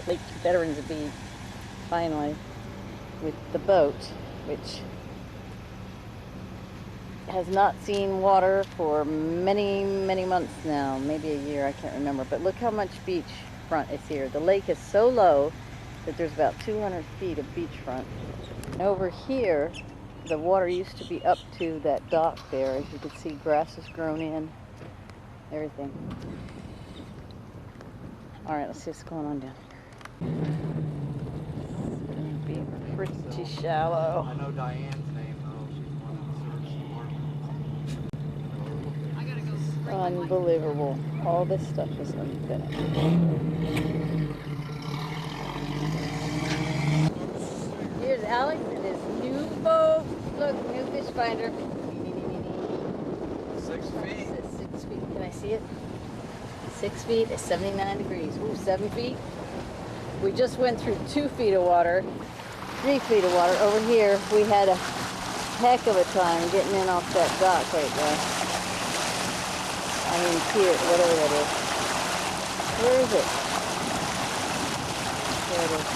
Lake Veterans Beach, finally, with the boat, which has not seen water for many, many months now, maybe a year, I can't remember. But look how much beachfront is here. The lake is so low that there's about 200 feet of beachfront. And over here, the water used to be up to that dock there. As you can see, grass has grown in, everything. All right, let's see what's going on down here. It's gonna be pretty shallow. I know Diane's name though. She's one of the search for. Unbelievable. All this stuff is unfinished. Here's Alex and his new boat. Look, new fish finder. 6 feet. It says 6 feet. Can I see it? 6 feet is 79 degrees. Ooh, 7 feet. We just went through 2 feet of water, 3 feet of water. Over here, we had a heck of a time getting in off that dock right there. I mean, pier, whatever that is. Where is it? There it is.